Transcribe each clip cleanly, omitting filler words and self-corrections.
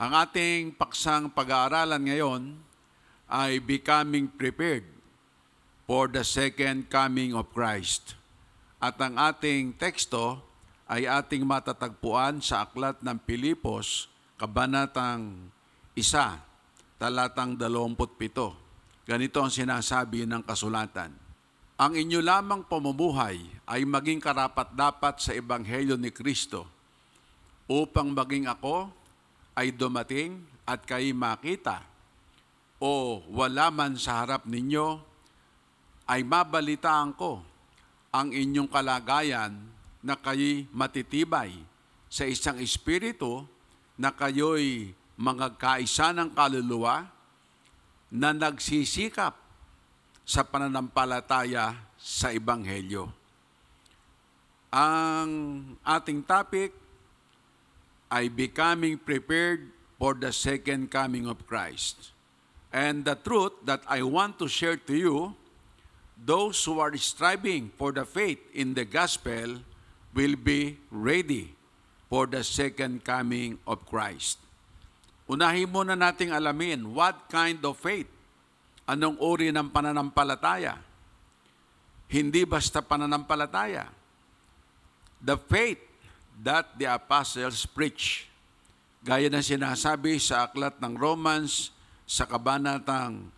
Ang ating paksang pag-aaralan ngayon ay Becoming Prepared for the Second Coming of Christ. At ang ating teksto ay ating matatagpuan sa aklat ng Pilipos, Kabanatang 1, talatang 27. Ganito ang sinasabi ng kasulatan. Ang inyo lamang pamumuhay ay maging karapat-dapat sa Ebanghelyo ni Kristo upang maging ako ay dumating at kayo makita o wala man sa harap ninyo ay mabalitaan ko ang inyong kalagayan na kayo'y matitibay sa isang espiritu na kayo'y magkaisa ng kaluluwa na nagsisikap sa pananampalataya sa Ebanghelyo. Ang ating topic ay Becoming Prepared for the Second Coming of Christ. And the truth that I want to share to you, those who are striving for the faith in the gospel will be ready for the second coming of Christ. Unahin muna nating alamin what kind of faith, anong uri ng pananampalataya. Hindi basta pananampalataya. The faith that the apostles preach. Gaya na sinasabi sa aklat ng Romans sa kabanatang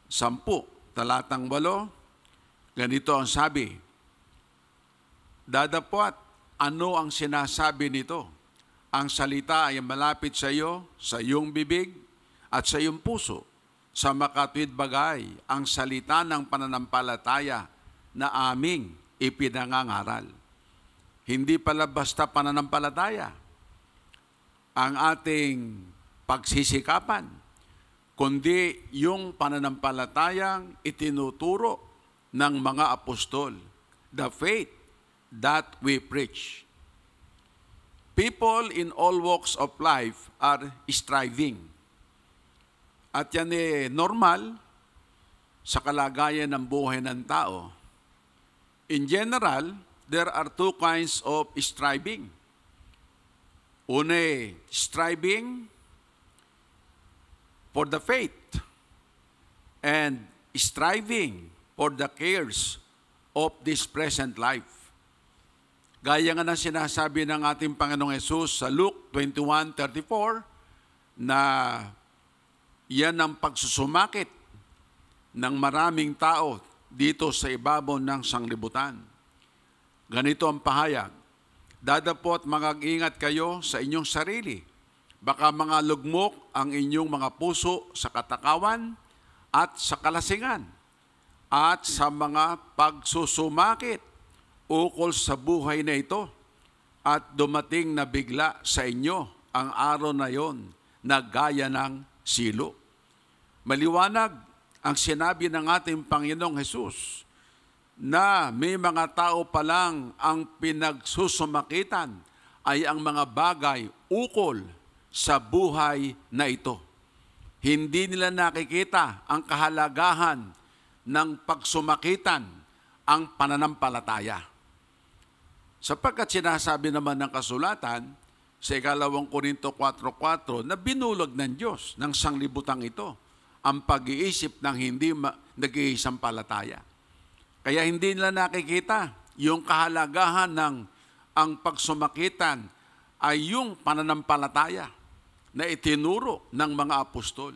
10, talatang 8, ganito ang sabi, Dadapot, ano ang sinasabi nito? Ang salita ay malapit sa iyo, sa iyong bibig at sa iyong puso. Sa makatwid bagay, ang salita ng pananampalataya na aming ipinangangaral. Hindi pala basta pananampalataya ang ating pagsisikapan, kundi yung pananampalatayang itinuturo ng mga apostol, the faith that we preach. People in all walks of life are striving. At yan normal sa kalagayan ng buhay ng tao. In general, there are two kinds of striving. Una, striving for the faith and striving for the cares of this present life. Gaya nga na sinasabi ng ating Panginoong Hesus sa Luke 21:34 na yan ang pagsusumakit ng maraming tao dito sa ibabaw ng sanglibutan. Ganito ang pahayag, Dadapot mag-ingat kayo sa inyong sarili. Baka mga lugmok ang inyong mga puso sa katakawan at sa kalasingan at sa mga pagsusumakit ukol sa buhay na ito at dumating na bigla sa inyo ang araw na yon na gaya ng silo. Maliwanag ang sinabi ng ating Panginoong Hesus na may mga tao pa lang ang pinagsusumakitan ay ang mga bagay ukol sa buhay na ito. Hindi nila nakikita ang kahalagahan ng pagsumakitan ang pananampalataya. Sapagkat sinasabi naman ng kasulatan sa 2 Korinto 4:4 na binulog ng Diyos ng sanglibutang ito ang pag-iisip ng hindi nag-iisampalataya. Kaya hindi nila nakikita yung kahalagahan ng ang pagsumakitan ay yung pananampalataya na itinuro ng mga apostol.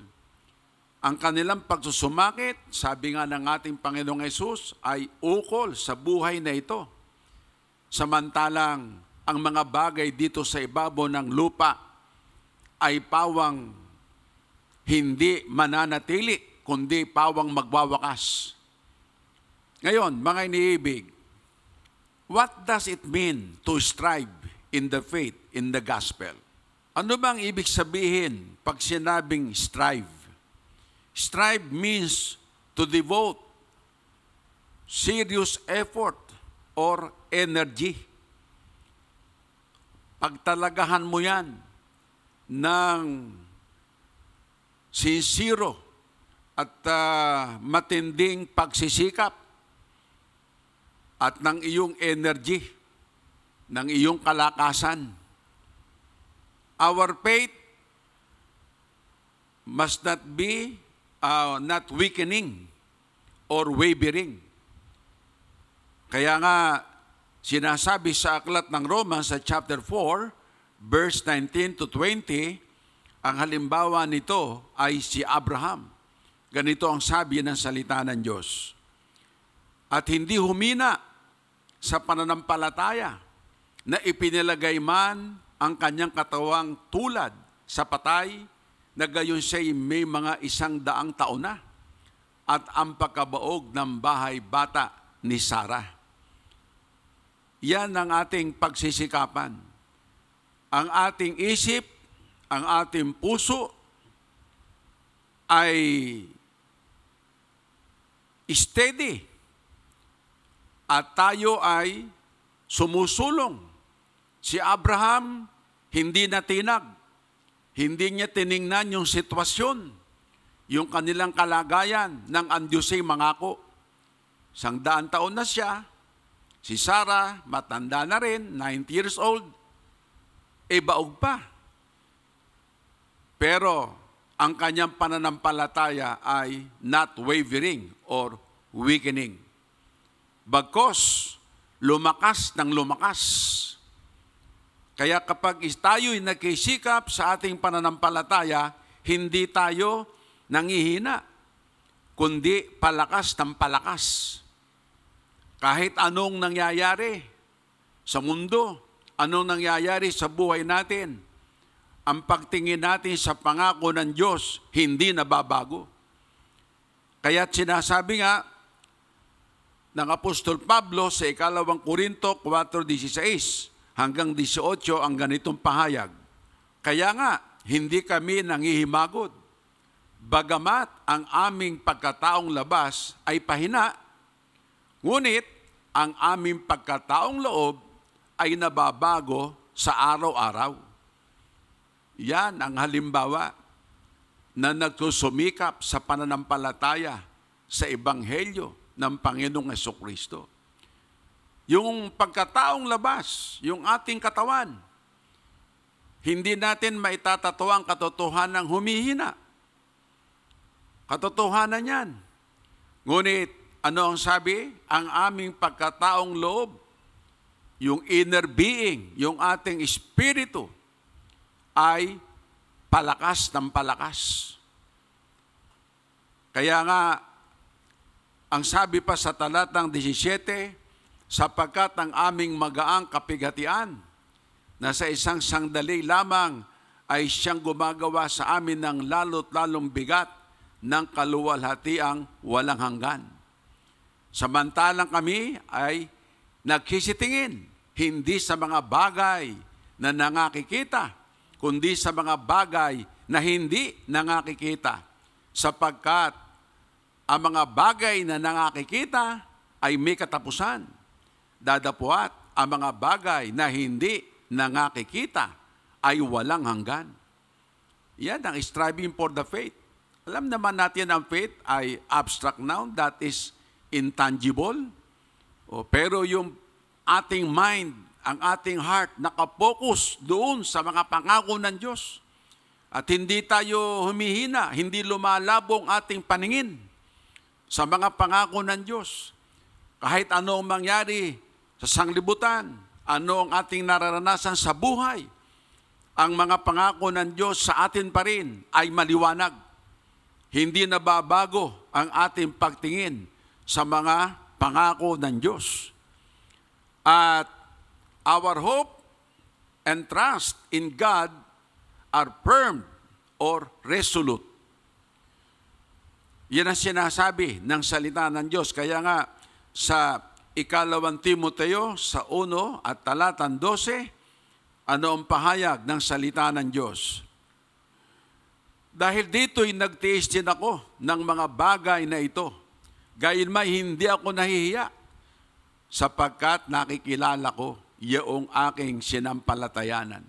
Ang kanilang pagsusumakit, sabi nga ng ating Panginoong Hesus, ay ukol sa buhay na ito. Samantalang ang mga bagay dito sa ibabaw ng lupa ay pawang hindi mananatili, kundi pawang magwawakas. Ngayon, mga iniibig, what does it mean to strive in the faith, in the gospel? Ano bang ibig sabihin pag sinabing strive? Strive means to devote serious effort or energy. Pagtalagahan mo yan ng sincero at matinding pagsisikap at ng iyong energy, ng iyong kalakasan. Our faith must not be not weakening or wavering. Kaya nga, sinasabi sa aklat ng Romans sa chapter 4, verse 19 to 20, ang halimbawa nito ay si Abraham. Ganito ang sabi ng salita ng Diyos. At hindi humina sa pananampalataya na ipinilagay man ang kanyang katawang tulad sa patay na gayon siya'y may mga 100 taon na at ang pagkabaog ng bahay bata ni Sarah. Yan ang ating pagsisikapan. Ang ating isip, ang ating puso ay steady at tayo ay sumusulong. Si Abraham hindi natinag. Hindi niya tiningnan yung sitwasyon, yung kanilang kalagayan ng ang Diyos'ay mangako. 100 taon na siya. Si Sarah, matanda na rin, 90 years old, baog pa. Pero ang kanyang pananampalataya ay not wavering or weakening. Bagkos, lumakas ng lumakas. Kaya kapag tayo'y nagkisikap sa ating pananampalataya, hindi tayo nangihina, kundi palakas ng palakas. Kahit anong nangyayari sa mundo, anong nangyayari sa buhay natin, ang pagtingin natin sa pangako ng Diyos, hindi nababago. Kaya't sinasabi nga ng Apostol Pablo sa 2 Korinto 4:16 hanggang 18 ang ganitong pahayag. Kaya nga, hindi kami nangihimagod. Bagamat ang aming pagkataong labas ay pahina, ngunit ang aming pagkataong loob ay nababago sa araw-araw. Yan ang halimbawa na nagsusumikap sa pananampalataya sa Ebanghelyo ng Panginoong Jesucristo. Yung pagkataong labas, yung ating katawan, hindi natin maitatatawa ang katotohanan ng humihina. Katotohanan yan. Ngunit, ano ang sabi? Ang aming pagkataong loob, yung inner being, yung ating espiritu, ay palakas ng palakas. Kaya nga, ang sabi pa sa talatang 17, sapagkat ang aming magaang kapighatian na sa isang sandali lamang ay siyang gumagawa sa amin ng lalo't lalong bigat ng kaluwalhatiang walang hanggan. Samantalang kami ay nagkisitingin, hindi sa mga bagay na nangakikita, kundi sa mga bagay na hindi nangakikita, sapagkat ang mga bagay na nangakikita ay may katapusan. Dadapuat ang mga bagay na hindi nangakikita ay walang hanggan. Yan ang striving for the faith. Alam naman natin ang faith ay abstract noun, that is intangible. Pero yung ating mind, ang ating heart, nakapokus doon sa mga pangako ng Diyos. At hindi tayo humihina, hindi lumalabo ang ating paningin sa mga pangako ng Diyos. Kahit ano ang mangyari sa sanglibutan, ano ang ating nararanasan sa buhay, ang mga pangako ng Diyos sa atin pa rin ay maliwanag. Hindi nababago ang ating pagtingin sa mga pangako ng Diyos. At our hope and trust in God are firm or resolute. Yan ang sinasabi ng salita ng Diyos. Kaya nga sa 2 Timoteo sa 1 at talatang 12, ano ang pahayag ng salita ng Diyos? Dahil dito'y nagtiis din ako ng mga bagay na ito. Gayunmay hindi ako nahihiya, sapagkat nakikilala ko iyong aking sinampalatayanan.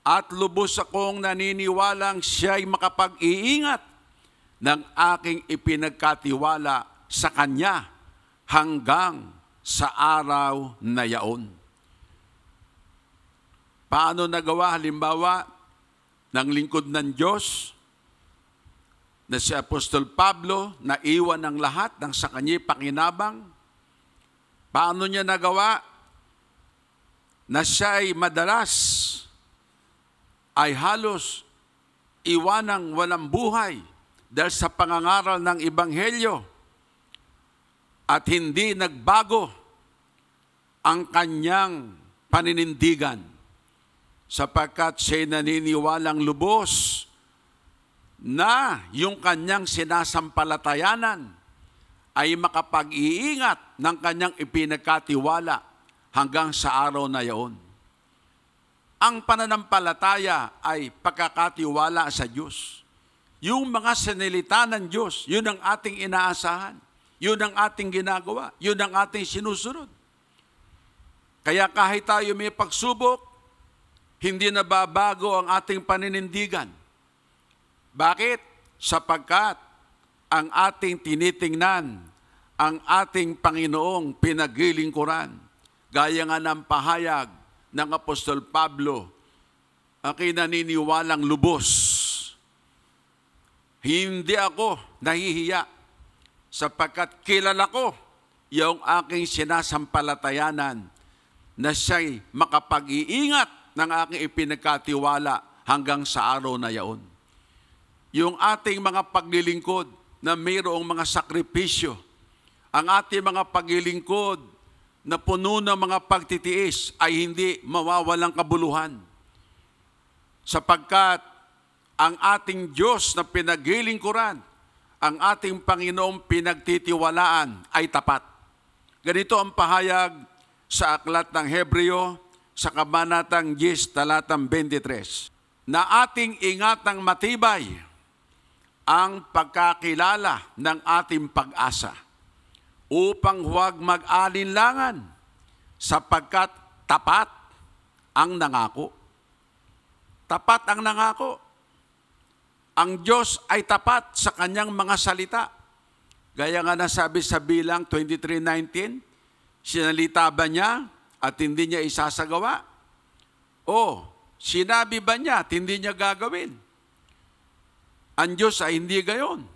At lubos akong naniniwalang siya'y makapag-iingat ng aking ipinagkatiwala sa Kanya hanggang sa araw na yaon. Paano nagawa halimbawa ng lingkod ng Diyos na si Apostol Pablo na iwan ng lahat ng sa kanya'y pakinabang. Paano niya nagawa? Na siya'y madalas ay halos iwanang walang buhay dahil sa pangangaral ng Ebanghelyo at hindi nagbago ang kanyang paninindigan sapagkat siya'y naniniwalang lubos na yung kanyang sinasampalatayanan ay makapag-iingat ng kanyang ipinagkatiwala hanggang sa araw na yaon. Ang pananampalataya ay pagkakatiwala sa Diyos. Yung mga sinilita ng Diyos, yun ang ating inaasahan. Yun ang ating ginagawa. Yun ang ating sinusunod. Kaya kahit tayo may pagsubok, hindi nababago ang ating paninindigan. Bakit? Sapagkat ang ating tinitingnan, ang ating Panginoong pinaglilingkuran, gaya nga ng pahayag ng Apostol Pablo, ako'y naniniwalang lubos. Hindi ako nahihiya sapagkat kilala ko yung aking sinasampalatayanan na siya'y makapag-iingat ng aking ipinagkatiwala hanggang sa araw na yaon. Yung ating mga paglilingkod na mayroong mga sakripisyo, ang ating mga paglilingkod na puno ng mga pagtitiis ay hindi mawawalang kabuluhan. Sapagkat ang ating Diyos na pinaglilingkuran, ang ating Panginoong pinagtitiwalaan ay tapat. Ganito ang pahayag sa aklat ng Hebreo sa kabanatang 10, talatang 23, na ating ingatang matibay ang pagkakilala ng ating pag-asa upang huwag mag-alinlangan sapagkat tapat ang nangako. Tapat ang nangako. Ang Diyos ay tapat sa kanyang mga salita. Gaya nga nasabi sa Bilang 23:19, sinalita ba niya at hindi niya isasagawa? O sinabi ba niya at hindi niya gagawin? Ang Diyos ay hindi gayon,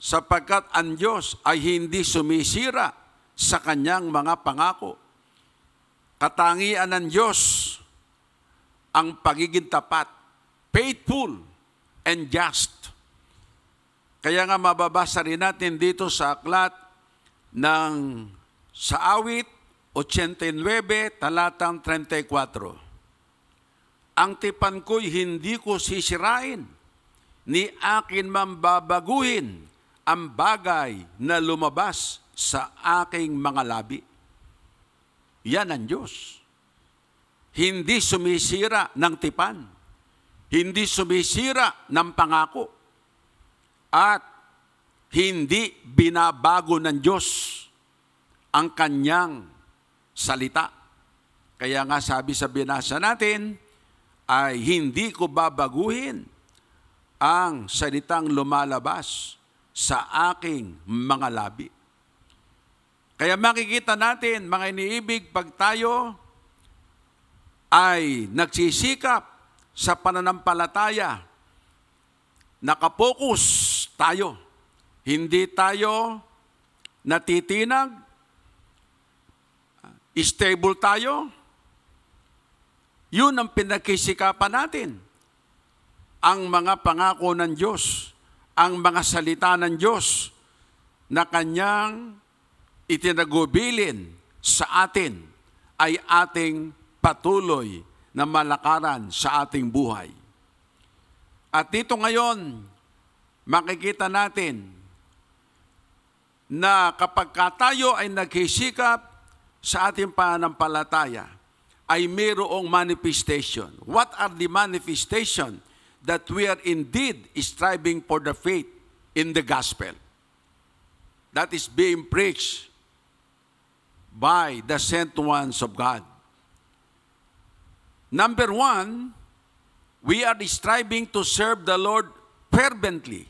sapagkat ang Diyos ay hindi sumisira sa kanyang mga pangako. Katangian ng Diyos ang pagiging tapat, faithful and just. Kaya nga mababasa rin natin dito sa aklat ng sa awit 89, talatang 34. Ang tipan ko'y hindi ko sisirain, ni akin mambabaguhin ang bagay na lumabas sa aking mga labi. Yan ang Diyos. Hindi sumisira ng tipan. Hindi sumisira ng pangako. At hindi binabago ng Diyos ang kanyang salita. Kaya nga sabi sa binasa natin, ay hindi ko babaguhin ang salitang lumalabas sa aking mga labi. Kaya makikita natin, mga iniibig, pag tayo ay nagsisikap sa pananampalataya, nakapokus tayo, hindi tayo natitinag, stable tayo, yun ang pinagkisikapan natin. Ang mga pangako ng Diyos, ang mga salita ng Diyos na kanyang itinagubilin sa atin ay ating patuloy na malakaran sa ating buhay. At dito ngayon, makikita natin na kapag tayo ay naghisikap sa ating pananampalataya, ay mayroong manifestation. What are the manifestation? That we are indeed striving for the faith in the gospel that is being preached by the sent ones of God. Number 1, we are striving to serve the Lord fervently.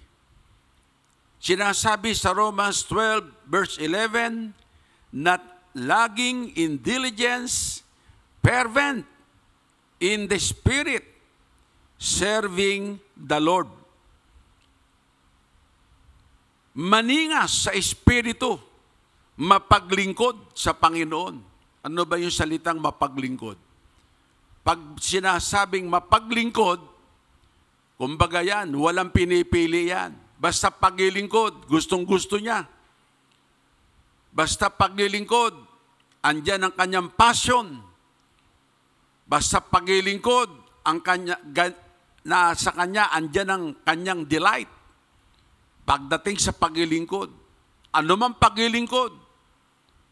Sinasabi sa Romans 12, verse 11, not lagging in diligence, fervent in the Spirit, serving the Lord. maningas sa espiritu, mapaglingkod sa Panginoon. Ano ba yung salitang mapaglingkod? Pag sinasabing mapaglingkod, kumbaga yan, walang pinipili yan. Basta paglilingkod, gustong-gusto niya. Basta paglilingkod, andyan ang kanyang passion. Basta paglilingkod, sa kanya, andyan ang kanyang delight. Pagdating sa paglilingkod, ano man paglilingkod,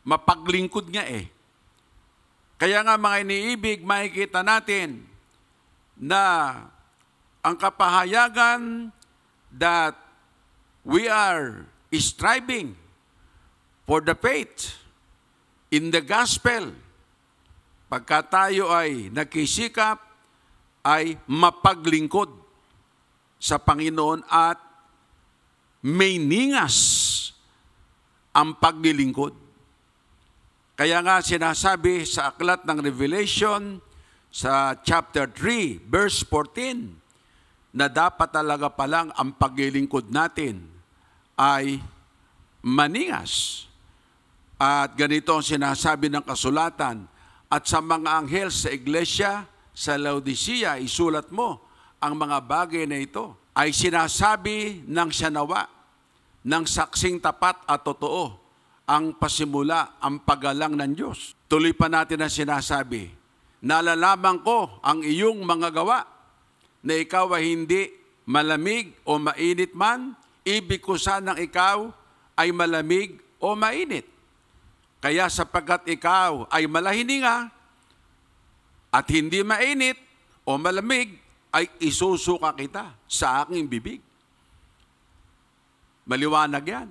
mapaglingkod nga eh. Kaya nga mga iniibig, makikita natin na ang kapahayagan that we are striving for the faith in the gospel, pagka tayo ay nagsisikap, ay mapaglingkod sa Panginoon at may ningas ang paglilingkod. Kaya nga sinasabi sa aklat ng Revelation sa chapter 3, verse 14, na dapat talaga palang ang paglilingkod natin ay maningas. At ganito ang sinasabi ng kasulatan, at sa mga anghel sa iglesia sa Laodicea, isulat mo ang mga bagay na ito. Ay sinasabi ng siyanawa, ng saksing tapat at totoo, ang pasimula, ang paggalang ng Diyos. Tuloy pa natin ang sinasabi, nalalaman ko ang iyong mga gawa, na ikaw ay hindi malamig o mainit man, ibig ko sanang ikaw ay malamig o mainit. Kaya sapagkat ikaw ay malahininga at hindi mainit o malamig, ay isusuka kita sa aking bibig. Maliwanag yan.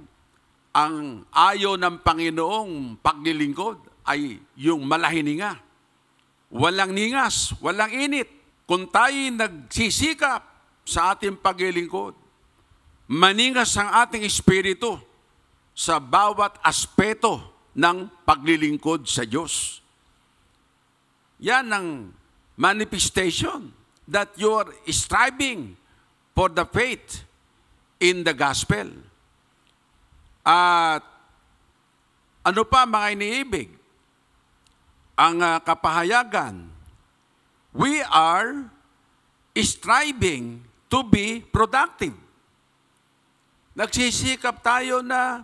Ang ayaw ng Panginoong paglilingkod ay yung malahininga. Walang ningas, walang init. Kung tayo'y nagsisikap sa ating paglilingkod, maningas ang ating espiritu sa bawat aspeto ng paglilingkod sa Diyos. Yan ang manifestation that you are striving for the faith in the gospel. At ano pa mga iniibig? Ang kapahayagan, we are striving to be productive. Nagsisikap tayo na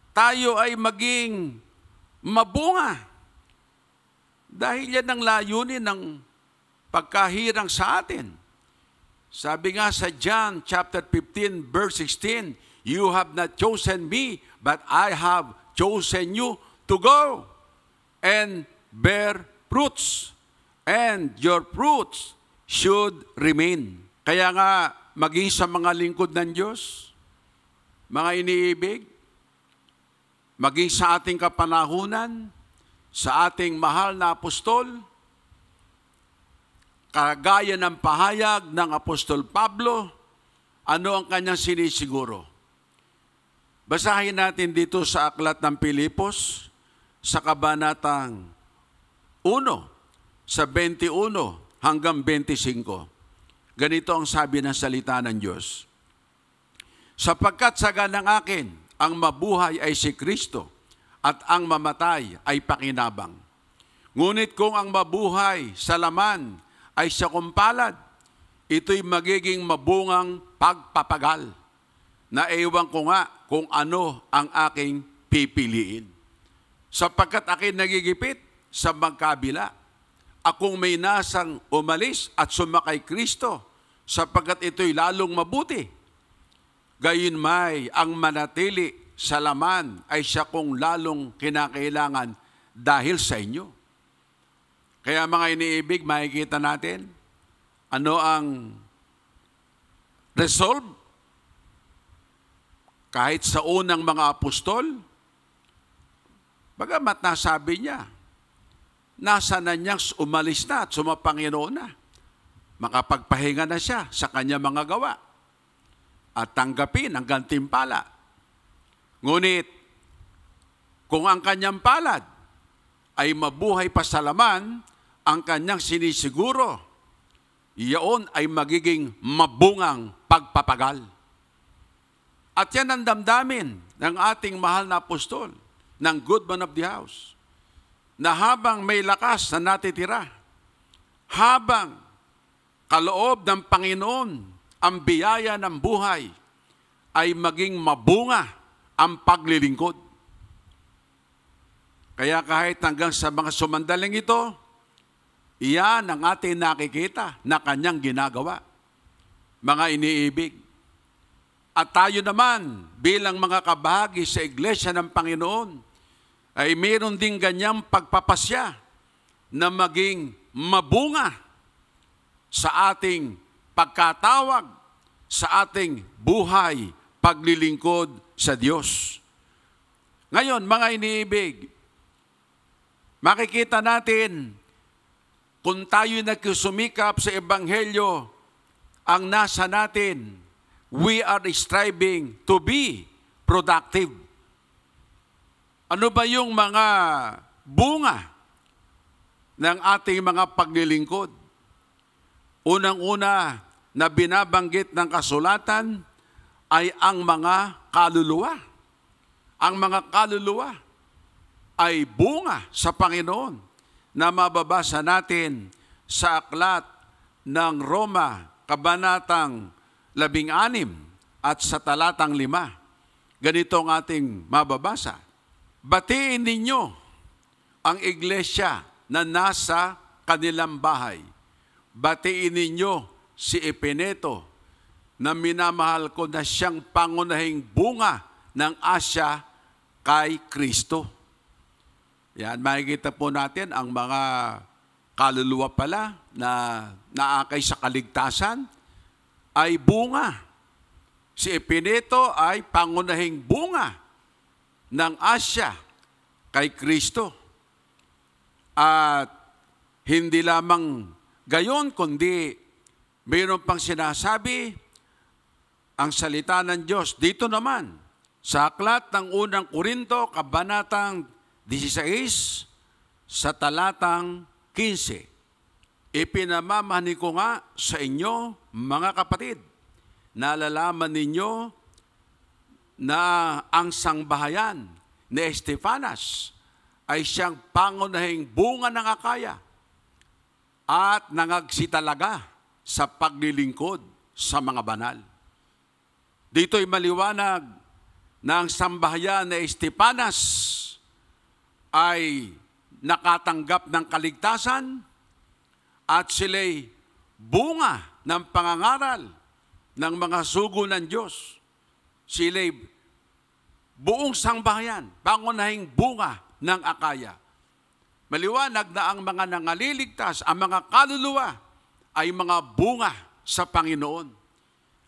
tayo ay maging mabunga. Dahil yan ang layunin ng pagkahirang sa atin. Sabi nga sa John chapter 15 verse 16, you have not chosen me, but I have chosen you to go and bear fruits, and your fruits should remain. Kaya nga, maging sa mga lingkod ng Diyos, mga iniibig, maging sa ating kapanahunan, sa ating mahal na apostol, kagaya ng pahayag ng Apostol Pablo, ano ang kanyang sinisiguro? Basahin natin dito sa aklat ng Pilipos, sa kabanatang 1, sa 21 hanggang 25. Ganito ang sabi ng salita ng Diyos. Sapagkat sa ganang akin, ang mabuhay ay si Kristo, at ang mamatay ay pakinabang. Ngunit kung ang mabuhay sa laman ay sa kumpalad, ito'y magiging mabungang pagpapagal, na ewan ko nga kung ano ang aking pipiliin. Sapagkat akin nagigipit sa magkabila, akong may nasang umalis at sumakay Kristo, sapagkat ito'y lalong mabuti. Gayunmay ang manatili sa laman ay siya kong lalong kinakailangan dahil sa inyo. Kaya mga iniibig, makikita natin ano ang resolve. Kahit sa unang mga apostol, bagamat nasabi niya, nasa na niyang umalis na at sumapanginoon na. Makapagpahinga na siya sa kanya mga gawa at tanggapin ang gantimpala. Ngunit, kung ang kanyang palad ay mabuhay pa sa laman, ang kanyang sinisiguro, iyon ay magiging mabungang pagpapagal. At yan ang damdamin ng ating mahal na apostol, ng good man of the house, na habang may lakas na natitira, habang kaloob ng Panginoon ang biyaya ng buhay, ay maging mabunga ang paglilingkod. Kaya kahit hanggang sa mga sumandaling ito, iyan ang ating nakikita na kanyang ginagawa. Mga iniibig. At tayo naman, bilang mga kabahagi sa Iglesia ng Panginoon, ay mayroon din ganyang pagpapasya na maging mabunga sa ating pagkatawag, sa ating buhay, paglilingkod sa Diyos. Ngayon, mga iniibig, makikita natin kung tayo nagsusumikap sa Ebanghelyo, ang nasa natin, we are striving to be productive. Ano ba yung mga bunga ng ating mga paglilingkod? Unang-una na binabanggit ng kasulatan ay ang mga kaluluwa. Ang mga kaluluwa ay bunga sa Panginoon na mababasa natin sa aklat ng Roma, kabanatang 16 at sa talatang 5. Ganito ang ating mababasa. Batiin ninyo ang iglesia na nasa kanilang bahay. Batiin ninyo si Epeneto na minamahal ko na siyang pangunahing bunga ng Asya kay Kristo. Yan, makikita po natin ang mga kaluluwa pala na naakay sa kaligtasan ay bunga. Si Epeneto ay pangunahing bunga ng Asya kay Kristo. At hindi lamang gayon, kundi mayroon pang sinasabi ang salita ng Diyos. Dito naman, sa aklat ng unang Korinto, kabanatang 16, sa talatang 15. Ipinamamahani ko nga sa inyo, mga kapatid, nalalaman ninyo na ang sangbahayan ni Estefanas ay siyang pangunahing bunga ng Akaya at nangagsitalaga sa paglilingkod sa mga banal. Dito'y maliwanag na ang sambahayan ni Estefanas ay nakatanggap ng kaligtasan at sila'y bunga ng pangangaral ng mga sugo ng Diyos. Sila'y buong sangbahayan, pangunahing bunga ng Akaya. Maliwanag na ang mga nangaliligtas, ang mga kaluluwa, ay mga bunga sa Panginoon.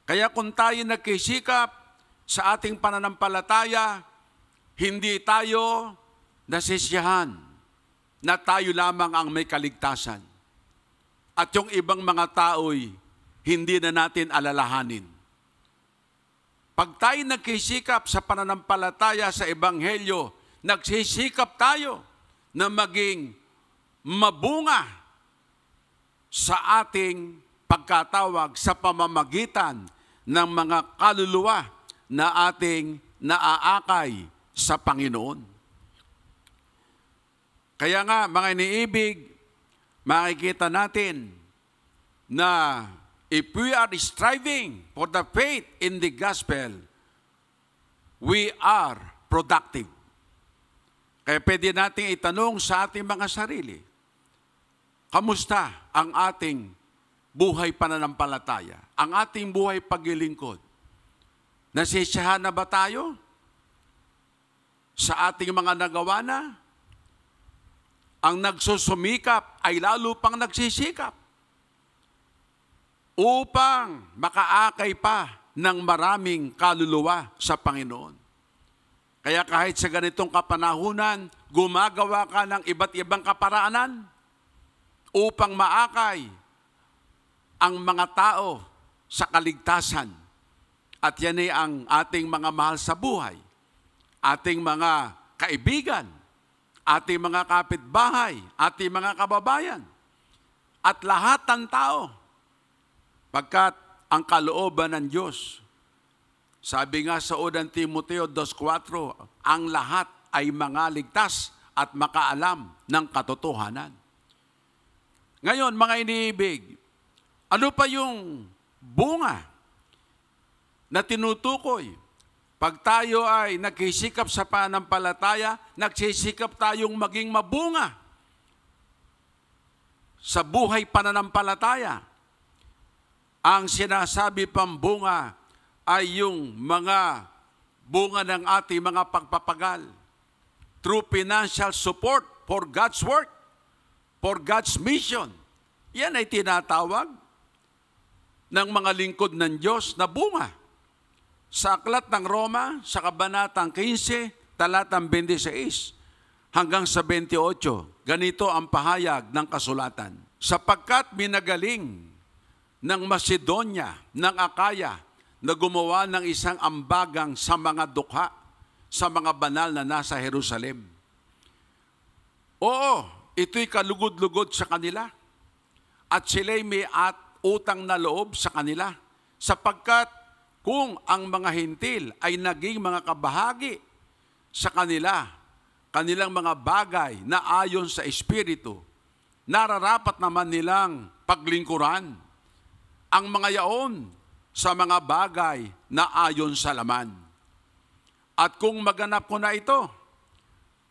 Kaya kung tayo nagkisikap sa ating pananampalataya, hindi tayo nasisiyahan na tayo lamang ang may kaligtasan. At yung ibang mga tao'y hindi na natin alalahanin. Pag tayo nagsisikap sa pananampalataya sa Ebanghelyo, nagsisikap tayo na maging mabunga sa ating pagkatawag sa pamamagitan ng mga kaluluwa na ating naaakay sa Panginoon. Kaya nga, mga iniibig, makikita natin na if we are striving for the faith in the gospel, we are productive. Kaya pwede natin itanong sa ating mga sarili, kamusta ang ating buhay pananampalataya? Ang ating buhay paglilingkod? Nasisiyahan na ba tayo sa ating mga nagawa na? Ang nagsusumikap ay lalo pang nagsisikap upang makaakay pa ng maraming kaluluwa sa Panginoon. Kaya kahit sa ganitong kapanahunan, gumagawa ka ng iba't ibang kaparaanan upang maakay ang mga tao sa kaligtasan. At yan ay ang ating mga mahal sa buhay, ating mga kaibigan, ating mga kapitbahay, ating mga kababayan, at lahat ng tao. Pagkat ang kalooban ng Diyos Sabi nga sa unang Timoteo 2:4, ang lahat ay mga ligtas at makaalam ng katotohanan. Ngayon, mga iniibig, ano pa yung bunga na tinutukoy? Pag tayo ay nagsisikap sa pananampalataya, nagsisikap tayong maging mabunga sa buhay pananampalataya. Ang sinasabi pang bunga ay yung mga bunga ng ating mga pagpapagal. Through financial support for God's work, for God's mission. Yan ay tinatawag ng mga lingkod ng Diyos na bunga. Sa aklat ng Roma, sa kabanatang 15, talatang 26 hanggang sa 28, ganito ang pahayag ng kasulatan. Sapagkat minagaling ng Macedonia, ng Akaya, na gumawa ng isang ambagang sa mga dukha, sa mga banal na nasa Jerusalem. Oo, ito'y kalugod-lugod sa kanila. At sila'y may utang na loob sa kanila. Sapagkat kung ang mga hintil ay naging mga kabahagi sa kanila, kanilang mga bagay na ayon sa Espiritu, nararapat naman nilang paglingkuran ang mga yaon sa mga bagay na ayon sa laman. At kung maganap ko na ito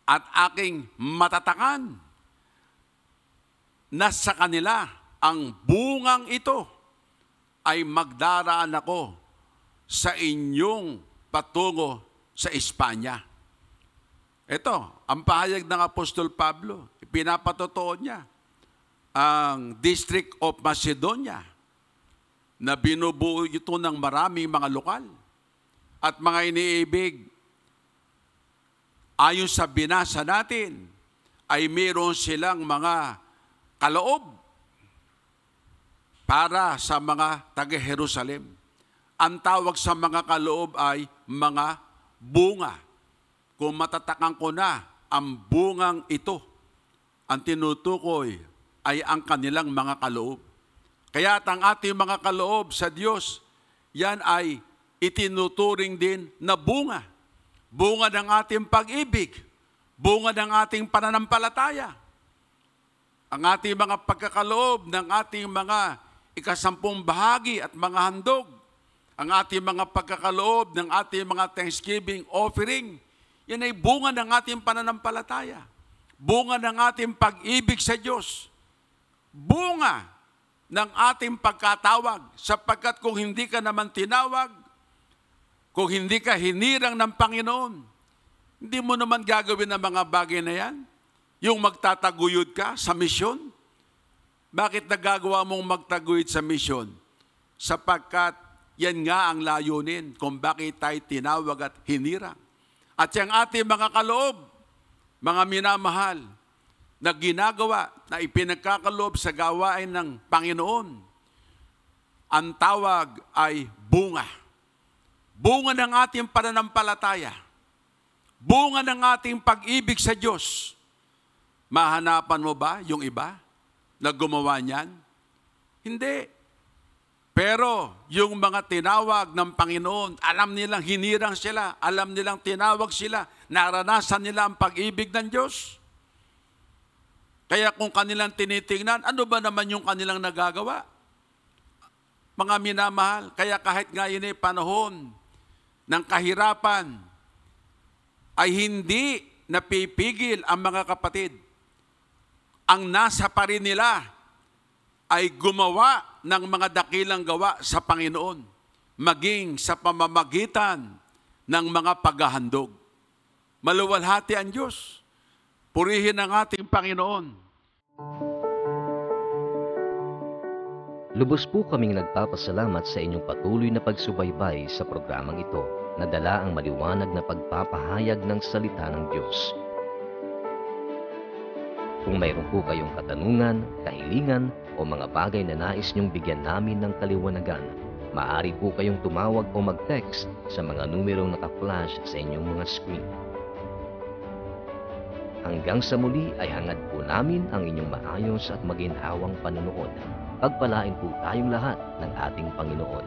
at aking matatakan, na sa kanila ang bungang ito, ay magdaraan ako sa inyong patungo sa Espanya. Ito, ang pahayag ng Apostol Pablo, pinapatotoo niya ang District of Macedonia, na binubuo ito ng maraming mga lokal. At mga iniibig, ayon sa binasa natin, ay mayroon silang mga kaloob para sa mga taga-Jerusalem. Ang tawag sa mga kaloob ay mga bunga. Kung matatakan ko na ang bungang ito, ang tinutukoy ay ang kanilang mga kaloob. Kaya ang ating mga kaloob sa Diyos, yan ay itinuturing din na bunga. Bunga ng ating pag-ibig. Bunga ng ating pananampalataya. Ang ating mga pagkakaloob ng ating mga ikasampung bahagi at mga handog. Ang ating mga pagkakaloob ng ating mga Thanksgiving offering. Yan ay bunga ng ating pananampalataya. Bunga ng ating pag-ibig sa Diyos. Bunga ng ating pagkatawag, sapagkat kung hindi ka naman tinawag, kung hindi ka hinirang ng Panginoon, hindi mo naman gagawin ang mga bagay na yan. Yung magtataguyod ka sa misyon. Bakit nagagawa mong magtaguyod sa misyon? Sapagkat yan nga ang layunin kung bakit tayo tinawag at hinirang. At yung ating mga kaloob, mga minamahal, na ginagawa, na ipinagkakaloob sa gawain ng Panginoon, ang tawag ay bunga. Bunga ng ating pananampalataya. Bunga ng ating pag-ibig sa Diyos. Mahanapan mo ba yung iba na gumawa niyan? Hindi. Pero yung mga tinawag ng Panginoon, alam nilang hinirang sila, alam nilang tinawag sila, naranasan nila ang pag-ibig ng Diyos. Kaya kung kanilang tinitingnan, ano ba naman yung kanilang nagagawa? Mga minamahal, kaya kahit ngayon ay panahon ng kahirapan, ay hindi napipigil ang mga kapatid. Ang nasa pa rin nila ay gumawa ng mga dakilang gawa sa Panginoon, maging sa pamamagitan ng mga paghahandog. Maluwalhati ang Diyos. Purihin ang ating Panginoon. Lubos po kaming nagpapasalamat sa inyong patuloy na pagsubaybay sa programang ito na dala ang maliwanag na pagpapahayag ng salita ng Diyos. Kung mayroon po kayong katanungan, kahilingan o mga bagay na nais niyong bigyan namin ng kaliwanagan, maaari po kayong tumawag o mag-text sa mga numerong naka-flash sa inyong mga screen. Hanggang sa muli ay hangad po namin ang inyong maayos at maginhawang panonood. Pagpalain po tayong lahat ng ating Panginoon.